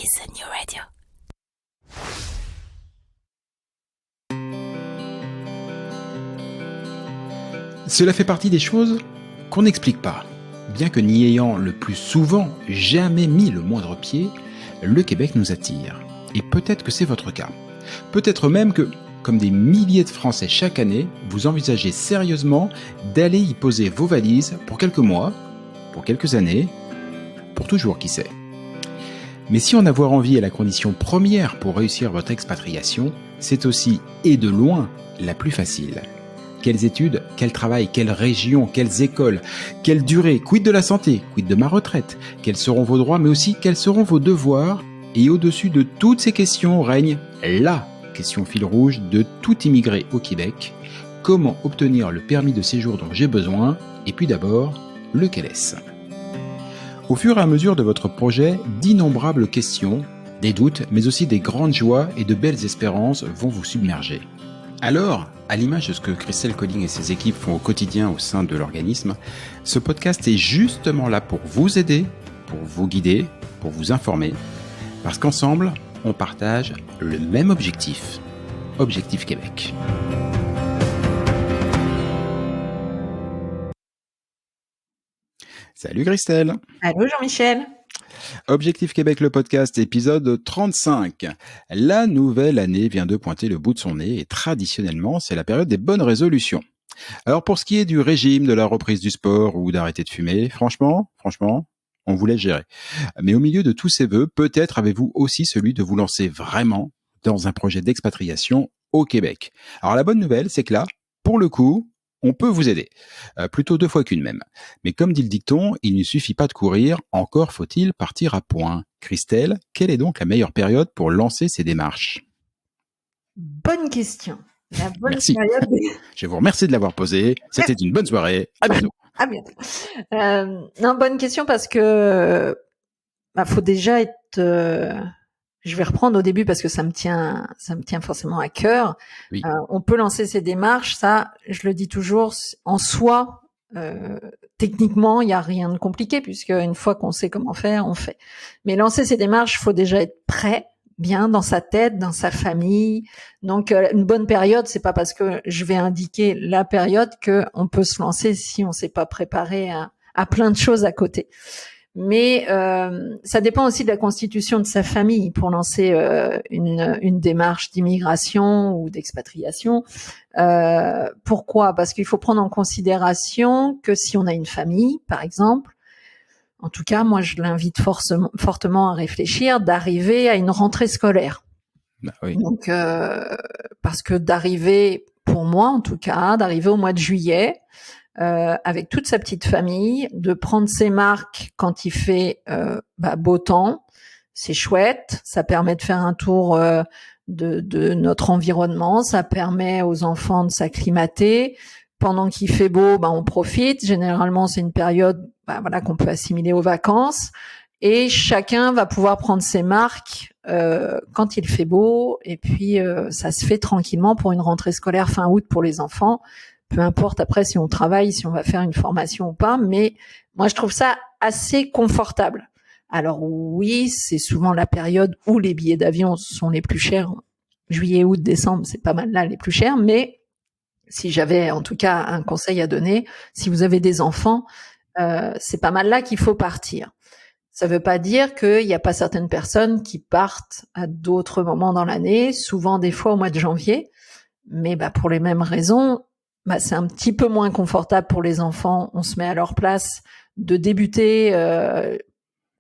is the new radio. Cela fait partie des choses qu'on n'explique pas. Bien que n'y ayant le plus souvent jamais mis le moindre pied, le Québec nous attire. Et peut-être que c'est votre cas. Peut-être même que, comme des milliers de Français chaque année, vous envisagez sérieusement d'aller y poser vos valises pour quelques mois, pour quelques années, pour toujours, qui sait. Mais si en avoir envie est la condition première pour réussir votre expatriation, c'est aussi, et de loin, la plus facile. Quelles études, quel travail, quelle région, quelles écoles, quelle durée, quid de la santé, quid de ma retraite, quels seront vos droits, mais aussi quels seront vos devoirs. Et au-dessus de toutes ces questions règne la question fil rouge de tout immigré au Québec. Comment obtenir le permis de séjour dont j'ai besoin? Et puis d'abord, lequel est-ce? Au fur et à mesure de votre projet, d'innombrables questions, des doutes, mais aussi des grandes joies et de belles espérances vont vous submerger. Alors, à l'image de ce que Christelle Colling et ses équipes font au quotidien au sein de l'organisme, ce podcast est justement là pour vous aider, pour vous guider, pour vous informer, parce qu'ensemble, on partage le même objectif, Objectif Québec. Salut Christelle. Allô Jean-Michel. Objectif Québec, le podcast, épisode 35. La nouvelle année vient de pointer le bout de son nez et traditionnellement, c'est la période des bonnes résolutions. Alors pour ce qui est du régime, de la reprise du sport ou d'arrêter de fumer, franchement, on vous laisse gérer. Mais au milieu de tous ces vœux, peut-être avez-vous aussi celui de vous lancer vraiment dans un projet d'expatriation au Québec. Alors la bonne nouvelle, c'est que là, pour le coup, on peut vous aider. Plutôt 2 fois qu'une même. Mais comme dit le dicton, il ne suffit pas de courir, encore faut-il partir à point. Christelle, quelle est donc la meilleure période pour lancer ces démarches? Bonne question. La bonne Merci. période. Je vous remercie de l'avoir posée. C'était une bonne soirée. À bientôt. À bientôt. Non, bonne question parce que faut déjà être. Je vais reprendre au début parce que ça me tient forcément à cœur. Oui. On peut lancer ces démarches, ça, je le dis toujours, en soi, techniquement, il n'y a rien de compliqué puisque une fois qu'on sait comment faire, on fait. Mais lancer ces démarches, il faut déjà être prêt, bien dans sa tête, dans sa famille. Donc, une bonne période, c'est pas parce que je vais indiquer la période que on peut se lancer si on s'est pas préparé à plein de choses à côté. Mais ça dépend aussi de la constitution de sa famille pour lancer une démarche d'immigration ou d'expatriation. Pourquoi? Parce qu'il faut prendre en considération que si on a une famille, par exemple, en tout cas, moi, je l'invite fortement à réfléchir d'arriver à une rentrée scolaire. Bah oui. Donc, parce que d'arriver, pour moi en tout cas, d'arriver au mois de juillet, avec toute sa petite famille, de prendre ses marques quand il fait beau temps, c'est chouette, ça permet de faire un tour de notre environnement, ça permet aux enfants de s'acclimater. Pendant qu'il fait beau, on profite. Généralement, c'est une période qu'on peut assimiler aux vacances. Et chacun va pouvoir prendre ses marques quand il fait beau. Et puis, ça se fait tranquillement pour une rentrée scolaire fin août pour les enfants. Peu importe après si on travaille, si on va faire une formation ou pas, mais moi je trouve ça assez confortable. Alors oui, c'est souvent la période où les billets d'avion sont les plus chers. Juillet, août, décembre, c'est pas mal là les plus chers, mais si j'avais en tout cas un conseil à donner, si vous avez des enfants, c'est pas mal là qu'il faut partir. Ça veut pas dire qu'il n'y a pas certaines personnes qui partent à d'autres moments dans l'année, souvent des fois au mois de janvier, mais pour les mêmes raisons, c'est un petit peu moins confortable pour les enfants. On se met à leur place de débuter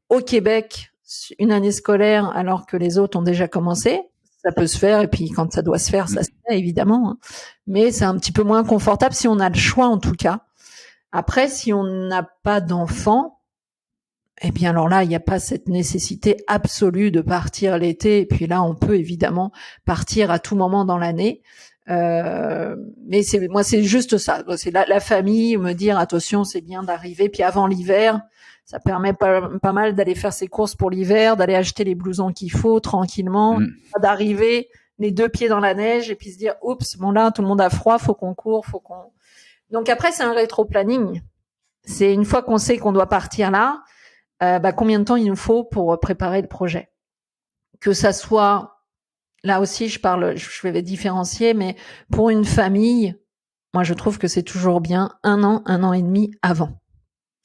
au Québec une année scolaire alors que les autres ont déjà commencé. Ça peut se faire et puis quand ça doit se faire, ça se fait évidemment. Mais c'est un petit peu moins confortable si on a le choix en tout cas. Après, si on n'a pas d'enfants, eh bien alors là, il n'y a pas cette nécessité absolue de partir l'été. Et puis là, on peut évidemment partir à tout moment dans l'année. Mais c'est juste ça. C'est la famille, me dire attention, c'est bien d'arriver. Puis avant l'hiver, ça permet pas mal d'aller faire ses courses pour l'hiver, d'aller acheter les blousons qu'il faut tranquillement, d'arriver les 2 pieds dans la neige et puis se dire oups, là tout le monde a froid, faut qu'on court, Donc après c'est un rétro-planning. C'est une fois qu'on sait qu'on doit partir là, combien de temps il nous faut pour préparer le projet. que ça soit, là aussi je vais différencier, mais pour une famille, moi je trouve que c'est toujours bien 1 an et demi avant.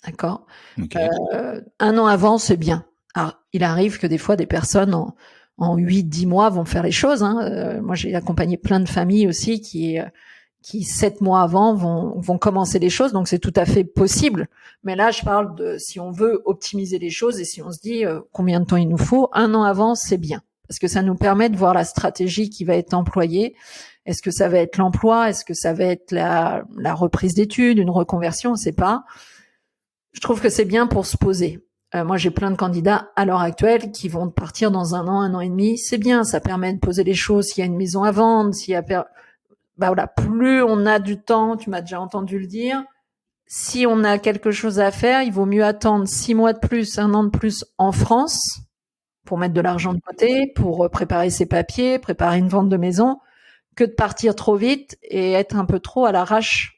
D'accord. Okay. 1 an avant, c'est bien. Alors, il arrive que des fois, des personnes en 8-10 mois vont faire les choses. Moi, j'ai accompagné plein de familles aussi qui 7 mois avant vont commencer les choses, donc c'est tout à fait possible. Mais là, je parle de si on veut optimiser les choses et si on se dit combien de temps il nous faut, 1 an avant, c'est bien. Parce que ça nous permet de voir la stratégie qui va être employée. Est-ce que ça va être l'emploi? Est-ce que ça va être la reprise d'études, une reconversion? On ne sait pas. Je trouve que c'est bien pour se poser. Moi, j'ai plein de candidats à l'heure actuelle qui vont partir dans 1 an et demi. C'est bien, ça permet de poser les choses. S'il y a une maison à vendre, plus on a du temps, tu m'as déjà entendu le dire. Si on a quelque chose à faire, il vaut mieux attendre 6 mois de plus, 1 an de plus en France pour mettre de l'argent de côté, pour préparer ses papiers, préparer une vente de maison, que de partir trop vite et être un peu trop à l'arrache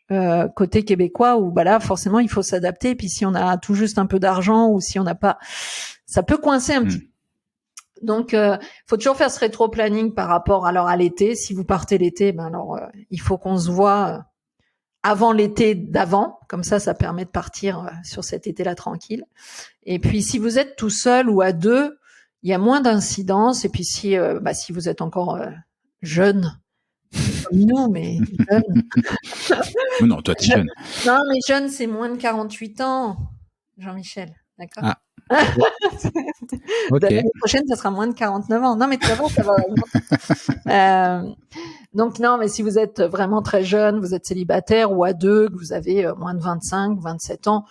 côté québécois où là forcément il faut s'adapter. Et puis si on a tout juste un peu d'argent ou si on n'a pas, ça peut coincer un petit. Donc faut toujours faire ce rétro-planning par rapport à l'été. Si vous partez l'été, il faut qu'on se voit avant l'été d'avant. Comme ça permet de partir sur cet été-là tranquille. Et puis si vous êtes tout seul ou à deux, il y a moins d'incidence. Et puis si vous êtes encore jeune, comme nous, mais jeune. Non, toi, t'es jeune. Non, mais jeune, c'est moins de 48 ans, Jean-Michel. D'accord. Ah. Ok. L'année prochaine, ça sera moins de 49 ans. Non, mais tu vas voir, ça va. Donc, non, mais si vous êtes vraiment très jeune, vous êtes célibataire ou à deux, que vous avez moins de 25, 27 ans,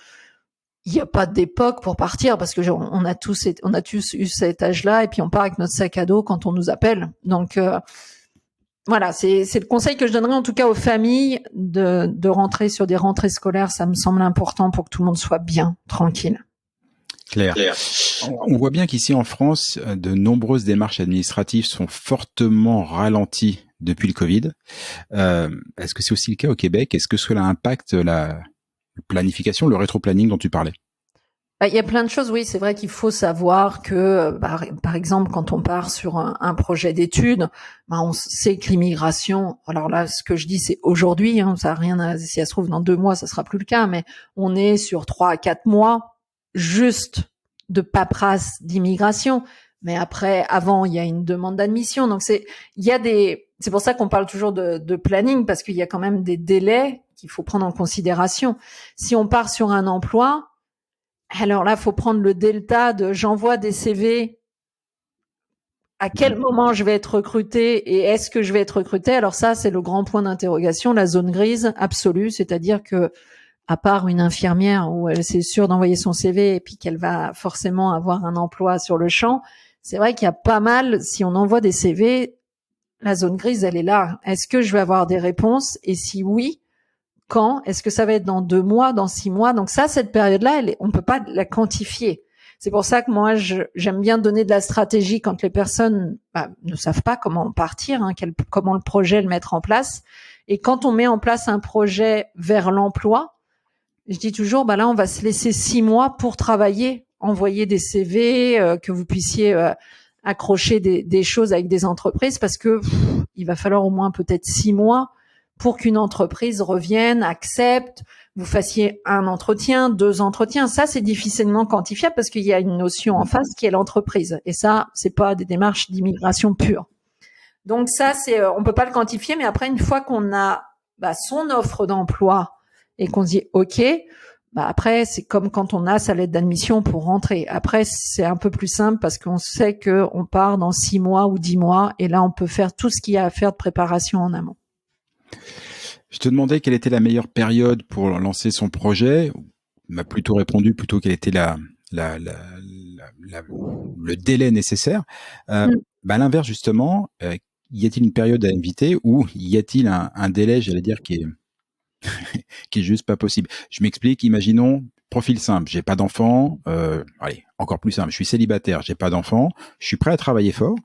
il n'y a pas d'époque pour partir parce que on a tous eu cet âge-là et puis on part avec notre sac à dos quand on nous appelle. Donc, voilà, c'est le conseil que je donnerais en tout cas aux familles de rentrer sur des rentrées scolaires. Ça me semble important pour que tout le monde soit bien, tranquille. Claire. On voit bien qu'ici en France, de nombreuses démarches administratives sont fortement ralenties depuis le Covid. Est-ce que c'est aussi le cas au Québec? Est-ce que cela impacte la planification, le rétro-planning dont tu parlais? Il y a plein de choses, oui. C'est vrai qu'il faut savoir que, par exemple, quand on part sur un projet d'études, on sait que l'immigration, alors là, ce que je dis, c'est aujourd'hui, ça a rien à, si ça se trouve dans 2 mois, ça sera plus le cas, mais on est sur 3 à 4 mois juste de paperasse d'immigration. Mais après, avant, il y a une demande d'admission. Donc c'est pour ça qu'on parle toujours de planning, parce qu'il y a quand même des délais qu'il faut prendre en considération. Si on part sur un emploi, alors là, faut prendre le delta de j'envoie des CV, à quel moment je vais être recruté et est-ce que je vais être recruté? Alors ça, c'est le grand point d'interrogation, la zone grise absolue, c'est-à-dire que à part une infirmière où elle c'est sûr d'envoyer son CV et puis qu'elle va forcément avoir un emploi sur le champ, c'est vrai qu'il y a pas mal, si on envoie des CV, la zone grise, elle est là. Est-ce que je vais avoir des réponses? Et si oui, quand? Est-ce que ça va être dans 2 mois, dans 6 mois? Donc ça, cette période-là, on peut pas la quantifier. C'est pour ça que moi, j'aime bien donner de la stratégie quand les personnes ne savent pas comment partir, comment le projet le mettre en place. Et quand on met en place un projet vers l'emploi, je dis toujours, là, on va se laisser 6 mois pour travailler, envoyer des CV, que vous puissiez accrocher des choses avec des entreprises, parce que il va falloir au moins peut-être 6 mois pour qu'une entreprise revienne, accepte, vous fassiez 1 entretien, 2 entretiens. Ça, c'est difficilement quantifiable parce qu'il y a une notion en face qui est l'entreprise. Et ça, c'est pas des démarches d'immigration pure. Donc ça, on peut pas le quantifier, mais après, une fois qu'on a son offre d'emploi et qu'on se dit OK, après, c'est comme quand on a sa lettre d'admission pour rentrer. Après, c'est un peu plus simple parce qu'on sait qu'on part dans 6 mois ou 10 mois et là, on peut faire tout ce qu'il y a à faire de préparation en amont. Je te demandais quelle était la meilleure période pour lancer son projet. Tu m'as plutôt répondu quelle était le délai nécessaire. À l'inverse, justement, y a-t-il une période à éviter ou y a-t-il un délai, j'allais dire, qui est juste pas possible? Je m'explique. Imaginons, profil simple, j'ai pas d'enfant. Allez, encore plus simple, je suis célibataire, j'ai pas d'enfant, je suis prêt à travailler fort.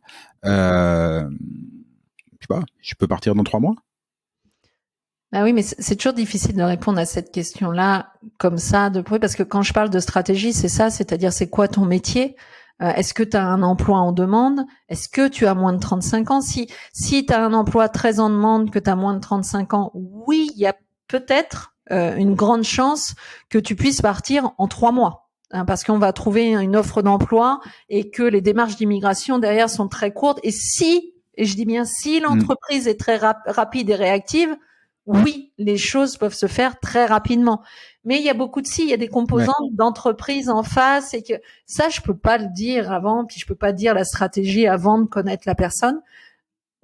Je sais pas, je peux partir dans 3 mois? Oui, mais c'est toujours difficile de répondre à cette question-là comme ça, parce que quand je parle de stratégie, c'est ça, c'est-à-dire c'est quoi ton métier? Est-ce que tu as un emploi en demande? Est-ce que tu as moins de 35 ans? Si tu as un emploi très en demande, que tu as moins de 35 ans, oui, il y a peut-être une grande chance que tu puisses partir en 3 mois. Parce qu'on va trouver une offre d'emploi et que les démarches d'immigration derrière sont très courtes. Et je dis bien si l'entreprise est très rapide et réactive, oui, les choses peuvent se faire très rapidement. Mais il y a beaucoup de il y a des composantes d'entreprise en face et que ça, je peux pas le dire avant, puis je peux pas dire la stratégie avant de connaître la personne.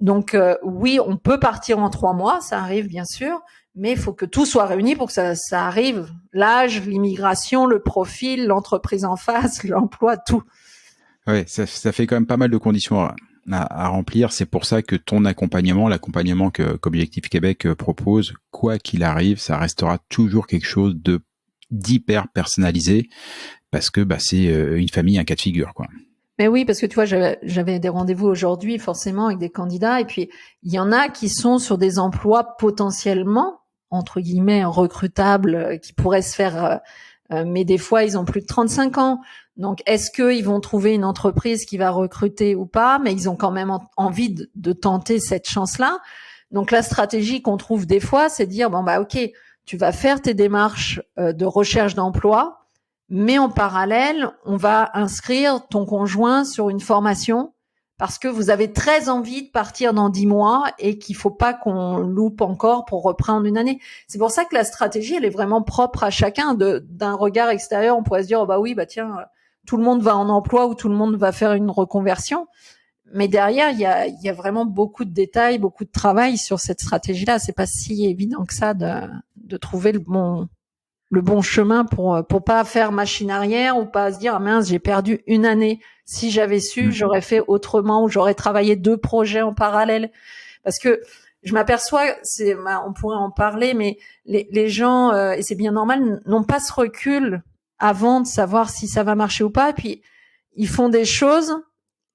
Donc oui, on peut partir en 3 mois, ça arrive bien sûr, mais il faut que tout soit réuni pour que ça arrive. L'âge, l'immigration, le profil, l'entreprise en face, l'emploi, tout. Ouais, ça fait quand même pas mal de conditions à remplir. C'est pour ça que ton accompagnement, l'accompagnement qu'Objectif Québec propose, quoi qu'il arrive, ça restera toujours quelque chose d'hyper personnalisé parce que c'est une famille, un cas de figure, quoi. Mais oui, parce que tu vois, j'avais des rendez-vous aujourd'hui forcément avec des candidats et puis il y en a qui sont sur des emplois potentiellement entre guillemets recrutables qui pourraient se faire mais des fois ils ont plus de 35 ans. Donc est-ce qu'ils vont trouver une entreprise qui va recruter ou pas, mais ils ont quand même envie de tenter cette chance-là. Donc la stratégie qu'on trouve des fois, c'est de dire bon OK, tu vas faire tes démarches de recherche d'emploi. Mais en parallèle, on va inscrire ton conjoint sur une formation parce que vous avez très envie de partir dans 10 mois et qu'il faut pas qu'on loupe encore pour reprendre une année. C'est pour ça que la stratégie, elle est vraiment propre à chacun. D'un regard extérieur, on pourrait se dire, tiens, tout le monde va en emploi ou tout le monde va faire une reconversion. Mais derrière, il y a vraiment beaucoup de détails, beaucoup de travail sur cette stratégie-là. C'est pas si évident que ça de trouver le bon chemin pour pas faire machine arrière ou pas se dire ah mince, j'ai perdu une année. Si j'avais su, j'aurais fait autrement ou j'aurais travaillé 2 projets en parallèle. Parce que je m'aperçois, on pourrait en parler, mais les gens et c'est bien normal, n'ont pas ce recul avant de savoir si ça va marcher ou pas. Et puis ils font des choses,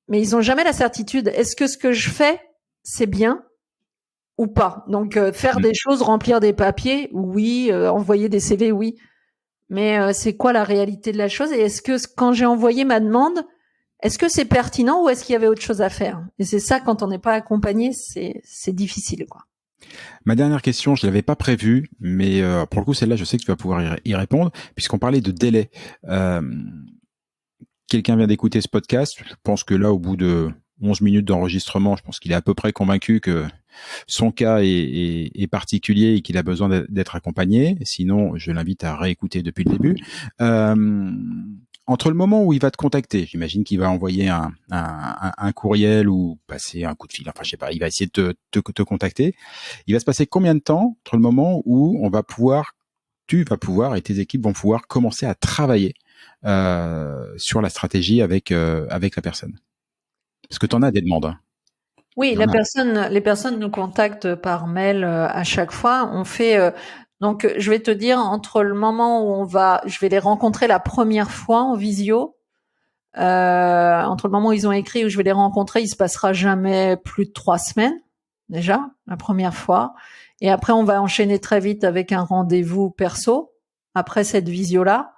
mais ils ont jamais la certitude. Est-ce que ce que je fais, c'est bien? Ou pas. Donc faire des choses, remplir des papiers, oui, envoyer des CV, oui. Mais c'est quoi la réalité de la chose? Et est-ce que quand j'ai envoyé ma demande, est-ce que c'est pertinent ou est-ce qu'il y avait autre chose à faire? Et c'est ça, quand on n'est pas accompagné, c'est difficile, quoi. Ma dernière question, je l'avais pas prévue, mais pour le coup, celle-là, je sais que tu vas pouvoir y répondre, puisqu'on parlait de délai. Quelqu'un vient d'écouter ce podcast. Je pense que là, au bout de 11 minutes d'enregistrement, je pense qu'il est à peu près convaincu que son cas est particulier et qu'il a besoin d'être accompagné. Sinon, je l'invite à réécouter depuis le début. Entre le moment où il va te contacter, j'imagine qu'il va envoyer un courriel ou passer un coup de fil, enfin je sais pas, il va essayer de te contacter. Il va se passer combien de temps entre le moment où tu vas pouvoir et tes équipes vont pouvoir commencer à travailler sur la stratégie avec la personne? Parce que tu en as des demandes. Hein. Oui, les personnes nous contactent par mail à chaque fois. On fait donc je vais te dire entre le moment où je vais les rencontrer la première fois en visio, entre le moment où ils ont écrit où je vais les rencontrer, il se passera jamais plus de 3 semaines déjà la première fois, et après on va enchaîner très vite avec un rendez-vous perso après cette visio-là.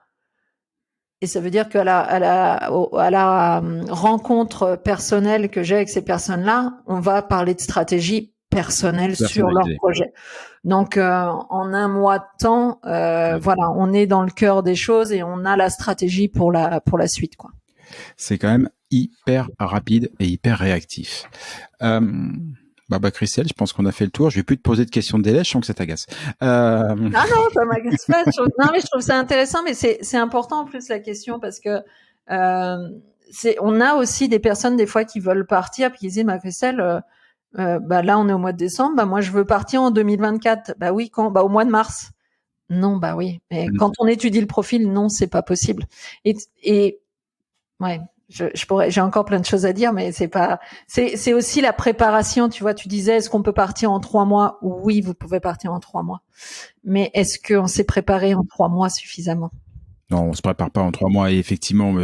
Et ça veut dire qu'à la rencontre personnelle que j'ai avec ces personnes-là, on va parler de stratégie personnelle sur leur projet. Donc, en un mois de temps, voilà, on est dans le cœur des choses et on a la stratégie pour la suite, quoi. C'est quand même hyper rapide et hyper réactif. Christelle, je pense qu'on a fait le tour. Je vais plus te poser de questions de délai, je sens que ça t'agace. Ah non, ça m'agace pas. Non, mais je trouve ça intéressant, mais c'est important en plus la question parce que on a aussi des personnes des fois qui veulent partir puis qui disent Christelle, là on est au mois de décembre, moi je veux partir en 2024. Bah oui, quand? Au mois de mars. Non, bah oui, mais quand on étudie le profil, non, c'est pas possible. Et ouais. J'ai encore plein de choses à dire, mais c'est aussi la préparation, tu vois, tu disais, est-ce qu'on peut partir en 3 mois? Oui, vous pouvez partir en 3 mois. Mais est-ce qu'on s'est préparé en 3 mois suffisamment? Non, on se prépare pas en 3 mois et effectivement,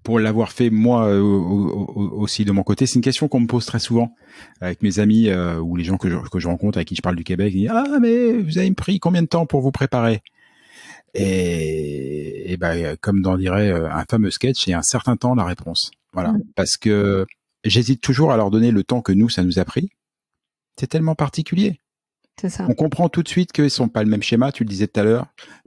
pour l'avoir fait moi aussi de mon côté, c'est une question qu'on me pose très souvent avec mes amis ou les gens que je rencontre avec qui je parle du Québec. Ils disent, ah, mais vous avez pris combien de temps pour vous préparer? Et comme dans dirait un fameux sketch, et un certain temps la réponse. Voilà. Parce que j'hésite toujours à leur donner le temps que nous, ça nous a pris. C'est tellement particulier. C'est ça. On comprend tout de suite qu'ils sont pas le même schéma, tu le disais tout à l'heure,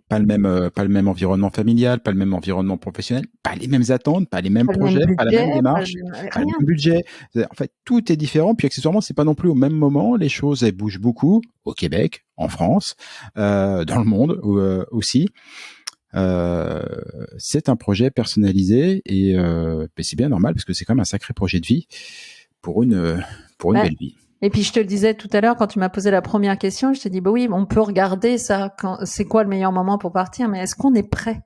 pas le même environnement familial, pas le même environnement professionnel, pas les mêmes attentes, pas les mêmes projets, pas la même démarche, pas le même budget. En fait, tout est différent. Puis accessoirement, c'est pas non plus au même moment. Les choses, elles bougent beaucoup au Québec, en France, dans le monde aussi. C'est un projet personnalisé et c'est bien normal parce que c'est quand même un sacré projet de vie pour une belle vie. Et puis je te le disais tout à l'heure quand tu m'as posé la première question, je t'ai dit oui, on peut regarder ça. C'est quoi le meilleur moment pour partir, mais est-ce qu'on est prêt?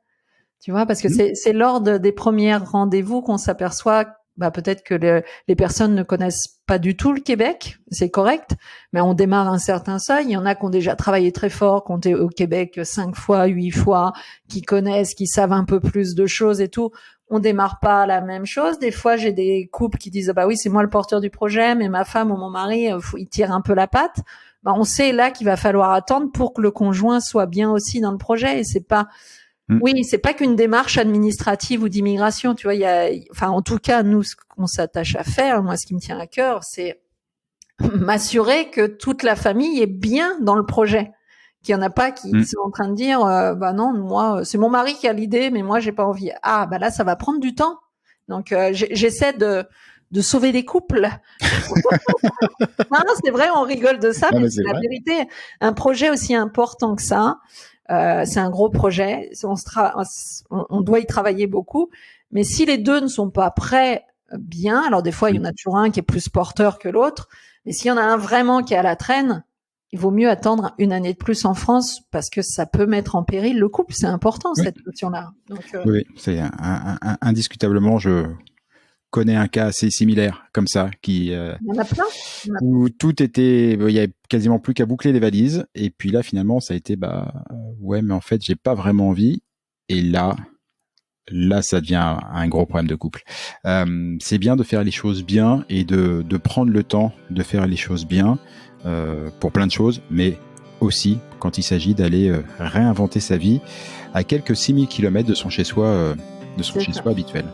Tu vois, parce que c'est lors des premiers rendez-vous qu'on s'aperçoit peut-être que les personnes ne connaissent pas du tout le Québec, c'est correct, mais on démarre un certain seuil. Il y en a qui ont déjà travaillé très fort, qui ont été au Québec 5 fois, 8 fois, qui connaissent, qui savent un peu plus de choses et tout. On démarre pas la même chose. Des fois, j'ai des couples qui disent oui, c'est moi le porteur du projet, mais ma femme ou mon mari, il tire un peu la patte. On sait là qu'il va falloir attendre pour que le conjoint soit bien aussi dans le projet. Et c'est pas qu'une démarche administrative ou d'immigration. Tu vois, en tout cas, nous, ce qu'on s'attache à faire, moi, ce qui me tient à cœur, c'est m'assurer que toute la famille est bien dans le projet. Qu'il y en a pas qui sont en train de dire non, moi c'est mon mari qui a l'idée mais moi j'ai pas envie. Là ça va prendre du temps. Donc j'essaie de sauver des couples. Non, c'est vrai, on rigole de ça, mais c'est la vérité. Un projet aussi important que ça, c'est un gros projet, on doit y travailler beaucoup, mais si les deux ne sont pas prêts bien, alors des fois il y en a toujours un qui est plus porteur que l'autre, mais s'il y en a un vraiment qui est à la traîne, il vaut mieux attendre une année de plus en France parce que ça peut mettre en péril le couple. C'est important, cette notion-là. Donc, oui, c'est indiscutablement, je connais un cas assez similaire comme ça il y en a plein. Où tout était, il y avait quasiment plus qu'à boucler les valises. Et puis là, finalement, ça a été, mais en fait, j'ai pas vraiment envie. Et là, ça devient un gros problème de couple. C'est bien de faire les choses bien et de prendre le temps de faire les choses bien. Pour plein de choses, mais aussi quand il s'agit d'aller réinventer sa vie à quelques 6000 km de son chez-soi habituel.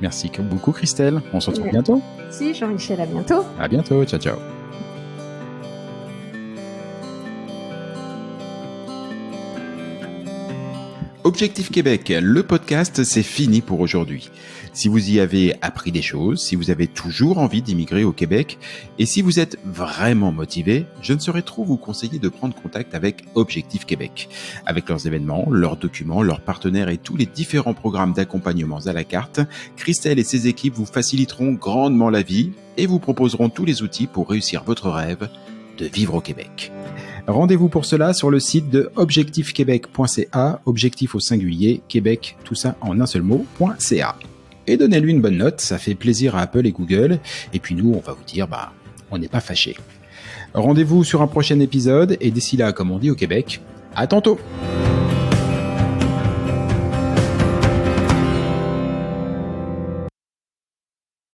Merci beaucoup Christelle, on se retrouve bientôt. Si Jean-Michel, à bientôt. À bientôt, ciao ciao. Objectif Québec, le podcast, c'est fini pour aujourd'hui. Si vous y avez appris des choses, si vous avez toujours envie d'immigrer au Québec, et si vous êtes vraiment motivé, je ne saurais trop vous conseiller de prendre contact avec Objectif Québec. Avec leurs événements, leurs documents, leurs partenaires et tous les différents programmes d'accompagnement à la carte, Christelle et ses équipes vous faciliteront grandement la vie et vous proposeront tous les outils pour réussir votre rêve de vivre au Québec. Rendez-vous pour cela sur le site de objectifquebec.ca, objectif au singulier, Québec, tout ça en un seul mot.ca. Et donnez-lui une bonne note, ça fait plaisir à Apple et Google. Et puis nous, on va vous dire, on n'est pas fâchés. Rendez-vous sur un prochain épisode, et d'ici là, comme on dit au Québec, à tantôt!